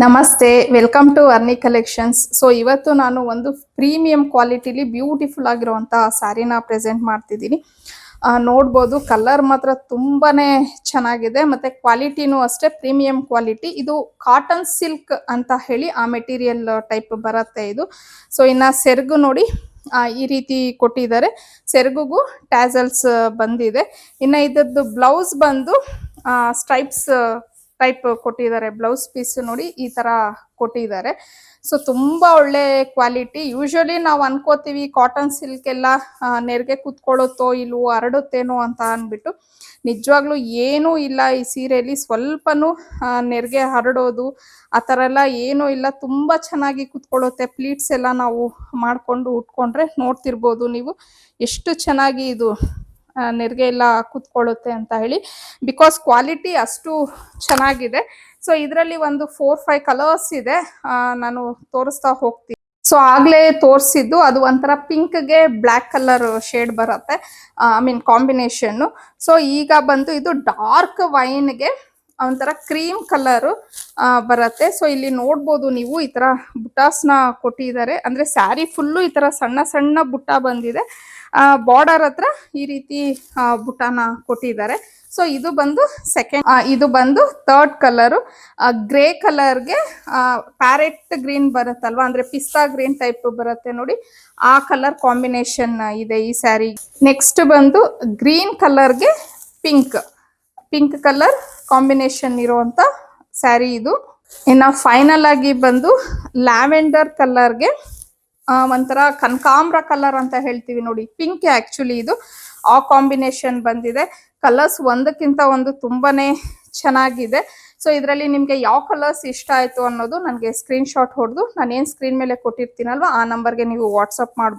ನಮಸ್ತೆ, welcome to ಅರ್ನಿ collections. So ಇವತ್ತು ನಾನು ಒಂದು ಪ್ರೀಮಿಯಂ ಕ್ವಾಲಿಟಿಲಿ ಬ್ಯೂಟಿಫುಲ್ ಆಗಿರುವಂಥ ಸ್ಯಾರಿನ ಪ್ರೆಸೆಂಟ್ ಮಾಡ್ತಿದ್ದೀನಿ. ನೋಡ್ಬೋದು, ಕಲರ್ ಮಾತ್ರ ತುಂಬಾನೇ ಚೆನ್ನಾಗಿದೆ ಮತ್ತು ಕ್ವಾಲಿಟಿನೂ ಅಷ್ಟೇ ಪ್ರೀಮಿಯಂ ಕ್ವಾಲಿಟಿ. ಇದು ಕಾಟನ್ ಸಿಲ್ಕ್ ಅಂತ ಹೇಳಿ ಆ ಮೆಟೀರಿಯಲ್ ಟೈಪ್ ಬರುತ್ತೆ ಇದು. ಸೊ ಇನ್ನು ಸೆರಗು ನೋಡಿ ಈ ರೀತಿ ಕೊಟ್ಟಿದ್ದಾರೆ. ಸೆರಗುಗೂ ಟ್ಯಾಸಲ್ಸ್ ಬಂದಿದೆ. ಇನ್ನು ಇದ್ರದ್ದು ಬ್ಲೌಸ್ ಬಂದು ಸ್ಟ್ರೈಪ್ಸ್ ಟೈಪ್ ಕೊಟ್ಟಿದ್ದಾರೆ. ಬ್ಲೌಸ್ ಪೀಸ್ ನೋಡಿ ಈ ತರ ಕೊಟ್ಟಿದ್ದಾರೆ. ಸೊ ತುಂಬಾ ಒಳ್ಳೆ ಕ್ವಾಲಿಟಿ. ಯೂಶಲಿ ನಾವು ಅನ್ಕೋತೀವಿ ಕಾಟನ್ ಸಿಲ್ಕ್ ಎಲ್ಲ ನೆರಿಗೆ ಕುತ್ಕೊಳ್ಳುತ್ತೋ ಇಲ್ವೋ, ಹರಡುತ್ತೇನೋ ಅಂತ ಅಂದ್ಬಿಟ್ಟು. ನಿಜವಾಗ್ಲೂ ಏನೂ ಇಲ್ಲ ಈ ಸೀರೆಯಲ್ಲಿ. ಸ್ವಲ್ಪನೂ ನೆರಿಗೆ ಹರಡೋದು ಆ ಥರ ಎಲ್ಲ ಏನೂ ಇಲ್ಲ. ತುಂಬ ಚೆನ್ನಾಗಿ ಕುತ್ಕೊಳ್ಳುತ್ತೆ. ಪ್ಲೀಟ್ಸ್ ಎಲ್ಲ ನಾವು ಮಾಡಿಕೊಂಡು ಉಟ್ಕೊಂಡ್ರೆ ನೋಡ್ತಿರ್ಬೋದು ನೀವು ಎಷ್ಟು ಚೆನ್ನಾಗಿ ಇದು ನೆರಿಗೆ ಎಲ್ಲ ಕುತ್ಕೊಳ್ಳುತ್ತೆ ಅಂತ ಹೇಳಿ. ಬಿಕಾಸ್ ಕ್ವಾಲಿಟಿ ಅಷ್ಟು ಚೆನ್ನಾಗಿದೆ. ಸೊ ಇದರಲ್ಲಿ ಒಂದು 4-5 ಕಲರ್ಸ್ ಇದೆ. ನಾನು ತೋರಿಸ್ತಾ ಹೋಗ್ತೀನಿ. ಸೊ ಆಗ್ಲೇ ತೋರಿಸಿದ್ದು ಅದು ಒಂಥರ ಪಿಂಕ್ಗೆ ಬ್ಲ್ಯಾಕ್ ಕಲರ್ ಶೇಡ್ ಬರುತ್ತೆ, ಐ ಮೀನ್ ಕಾಂಬಿನೇಷನ್. ಸೊ ಈಗ ಬಂದು ಇದು ಡಾರ್ಕ್ ವೈನ್ಗೆ ಒಂಥರ ಕ್ರೀಮ್ ಕಲರ್ ಬರುತ್ತೆ. ಸೊ ಇಲ್ಲಿ ನೋಡ್ಬೋದು ನೀವು ಈ ತರ ಬುಟಾಸ್ನ ಕೊಟ್ಟಿದ್ದಾರೆ. ಅಂದ್ರೆ ಸ್ಯಾರಿ ಫುಲ್ಲು ಈ ತರ ಸಣ್ಣ ಸಣ್ಣ ಬುಟ್ಟ ಬಂದಿದೆ. ಬಾರ್ಡರ್ ಹತ್ರ ಈ ರೀತಿ ಬುಟಾನ ಕೊಟ್ಟಿದ್ದಾರೆ. ಸೊ ಇದು ಬಂದು ಇದು ಬಂದು ಥರ್ಡ್ ಕಲರು. ಗ್ರೇ ಕಲರ್ಗೆ ಪ್ಯಾರೆಟ್ ಗ್ರೀನ್ ಬರುತ್ತಲ್ವಾ, ಅಂದ್ರೆ ಪಿಸ್ತಾ ಗ್ರೀನ್ ಟೈಪ್ ಬರುತ್ತೆ ನೋಡಿ, ಆ ಕಲರ್ ಕಾಂಬಿನೇಷನ್ ಇದೆ ಈ ಸ್ಯಾರಿ. ನೆಕ್ಸ್ಟ್ ಬಂದು ಗ್ರೀನ್ ಕಲರ್ಗೆ ಪಿಂಕ್ ಕಲರ್ ಕಾಂಬಿನೇಷನ್ ಇರುವಂತ ಸ್ಯಾರಿ ಇದು. ಇನ್ನು ಫೈನಲ್ ಆಗಿ ಬಂದು ಲ್ಯಾವೆಂಡರ್ ಕಲರ್ಗೆ ಒಂಥರ ಕನಕಾಂಬ್ರ ಕಲರ್ ಅಂತ ಹೇಳ್ತೀವಿ ನೋಡಿ, ಪಿಂಕ್ ಆಕ್ಚುಲಿ ಇದು, ಆ ಕಾಂಬಿನೇಷನ್ ಬಂದಿದೆ. ಕಲರ್ಸ್ ಒಂದಕ್ಕಿಂತ ಒಂದು ತುಂಬಾನೇ ಚೆನ್ನಾಗಿದೆ. ಸೊ ಇದರಲ್ಲಿ ನಿಮಗೆ ಯಾವ ಕಲರ್ಸ್ ಇಷ್ಟ ಆಯ್ತು ಅನ್ನೋದು ನನಗೆ ಸ್ಕ್ರೀನ್ ಶಾಟ್ ಹೊಡೆದು ನಾನು ಏನು ಸ್ಕ್ರೀನ್ ಮೇಲೆ ಕೊಟ್ಟಿರ್ತೀನಲ್ವ ಆ ನಂಬರ್ಗೆ ನೀವು ವಾಟ್ಸಪ್ ಮಾಡ್ಬೋದು.